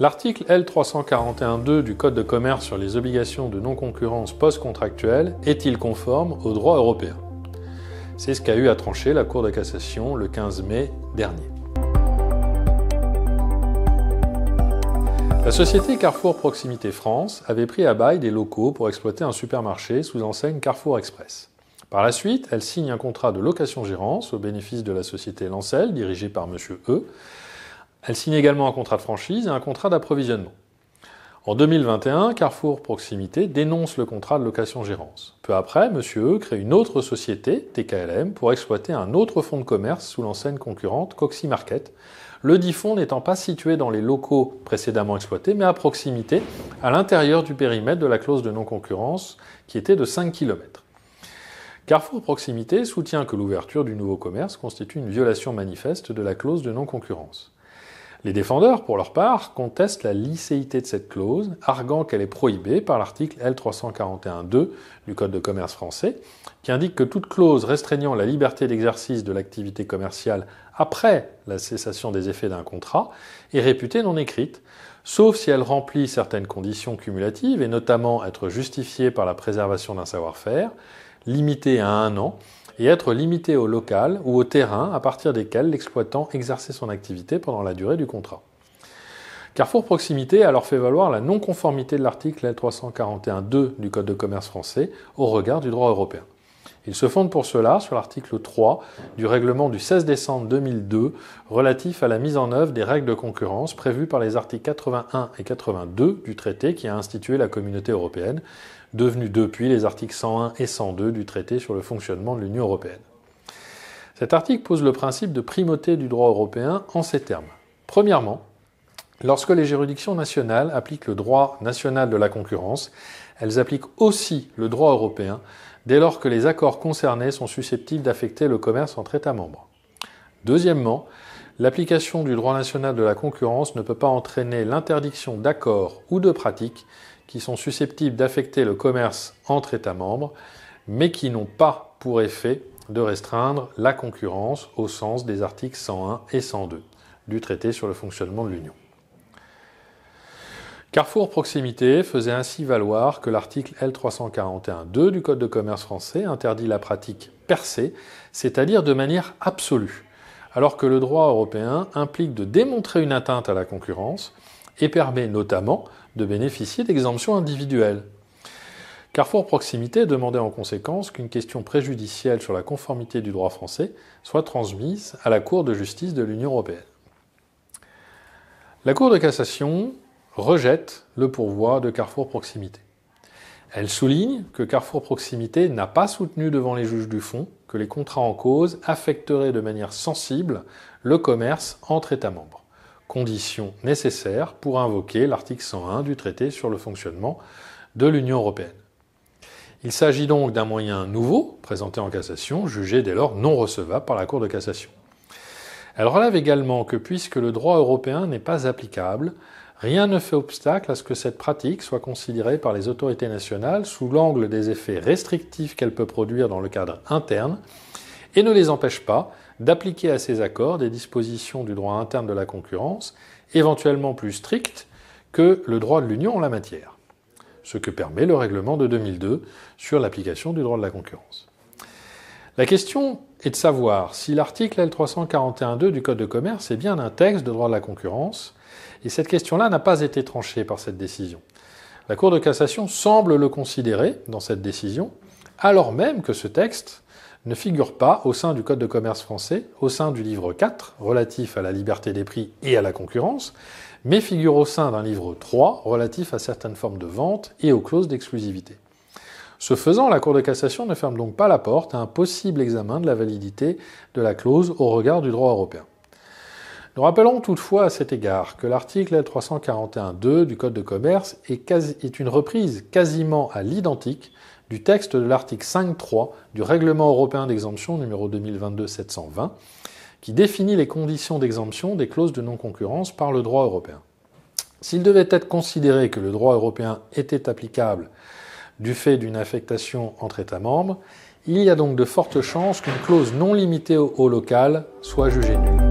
L'article L341-2 du Code de commerce sur les obligations de non-concurrence post-contractuelle est-il conforme au droit européen? C'est ce qu'a eu à trancher la Cour de cassation le 15 mai dernier. La société Carrefour Proximité France avait pris à bail des locaux pour exploiter un supermarché sous enseigne Carrefour Express. Par la suite, elle signe un contrat de location-gérance au bénéfice de la société Lancel, dirigée par M. E. Elle signe également un contrat de franchise et un contrat d'approvisionnement. En 2021, Carrefour Proximité dénonce le contrat de location-gérance. Peu après, M. E crée une autre société, TKLM, pour exploiter un autre fonds de commerce sous l'enseigne concurrente Coxy Market, le dit fonds n'étant pas situé dans les locaux précédemment exploités, mais à proximité, à l'intérieur du périmètre de la clause de non-concurrence, qui était de 5 km. Carrefour Proximité soutient que l'ouverture du nouveau commerce constitue une violation manifeste de la clause de non-concurrence. Les défendeurs, pour leur part, contestent la licéité de cette clause, arguant qu'elle est prohibée par l'article L341-2 du Code de commerce français, qui indique que toute clause restreignant la liberté d'exercice de l'activité commerciale après la cessation des effets d'un contrat est réputée non écrite, sauf si elle remplit certaines conditions cumulatives, et notamment être justifiée par la préservation d'un savoir-faire, limitée à 1 an, et être limité au local ou au terrain à partir desquels l'exploitant exerçait son activité pendant la durée du contrat. Carrefour Proximité a alors fait valoir la non-conformité de l'article L341-2 du Code de commerce français au regard du droit européen. Il se fonde pour cela sur l'article 3 du règlement du 16 décembre 2002 relatif à la mise en œuvre des règles de concurrence prévues par les articles 81 et 82 du traité qui a institué la Communauté européenne, devenus depuis les articles 101 et 102 du traité sur le fonctionnement de l'Union européenne. Cet article pose le principe de primauté du droit européen en ces termes. Premièrement, lorsque les juridictions nationales appliquent le droit national de la concurrence, elles appliquent aussi le droit européen dès lors que les accords concernés sont susceptibles d'affecter le commerce entre États membres. Deuxièmement, l'application du droit national de la concurrence ne peut pas entraîner l'interdiction d'accords ou de pratiques qui sont susceptibles d'affecter le commerce entre États membres, mais qui n'ont pas pour effet de restreindre la concurrence au sens des articles 101 et 102 du traité sur le fonctionnement de l'Union. Carrefour Proximité faisait ainsi valoir que l'article L341-2 du Code de commerce français interdit la pratique per se, c'est-à-dire de manière absolue, alors que le droit européen implique de démontrer une atteinte à la concurrence et permet notamment de bénéficier d'exemptions individuelles. Carrefour Proximité demandait en conséquence qu'une question préjudicielle sur la conformité du droit français soit transmise à la Cour de justice de l'Union européenne. La Cour de cassation rejette le pourvoi de Carrefour Proximité. Elle souligne que Carrefour Proximité n'a pas soutenu devant les juges du fond que les contrats en cause affecteraient de manière sensible le commerce entre États membres, condition nécessaire pour invoquer l'article 101 du traité sur le fonctionnement de l'Union européenne. Il s'agit donc d'un moyen nouveau, présenté en cassation, jugé dès lors non recevable par la Cour de cassation. Elle relève également que puisque le droit européen n'est pas applicable, rien ne fait obstacle à ce que cette pratique soit considérée par les autorités nationales sous l'angle des effets restrictifs qu'elle peut produire dans le cadre interne et ne les empêche pas d'appliquer à ces accords des dispositions du droit interne de la concurrence, éventuellement plus strictes que le droit de l'Union en la matière, ce que permet le règlement de 2002 sur l'application du droit de la concurrence. La question est de savoir si l'article L341-2 du Code de commerce est bien un texte de droit de la concurrence, et cette question-là n'a pas été tranchée par cette décision. La Cour de cassation semble le considérer dans cette décision, alors même que ce texte ne figure pas au sein du Code de commerce français, au sein du livre 4, relatif à la liberté des prix et à la concurrence, mais figure au sein d'un livre 3, relatif à certaines formes de vente et aux clauses d'exclusivité. Ce faisant, la Cour de cassation ne ferme donc pas la porte à un possible examen de la validité de la clause au regard du droit européen. Nous rappelons toutefois à cet égard que l'article L341-2 du Code de commerce est une reprise quasiment à l'identique du texte de l'article 5.3 du Règlement européen d'exemption numéro 2022-720, qui définit les conditions d'exemption des clauses de non-concurrence par le droit européen. S'il devait être considéré que le droit européen était applicable du fait d'une affectation entre États membres, il y a donc de fortes chances qu'une clause non limitée au local soit jugée nulle.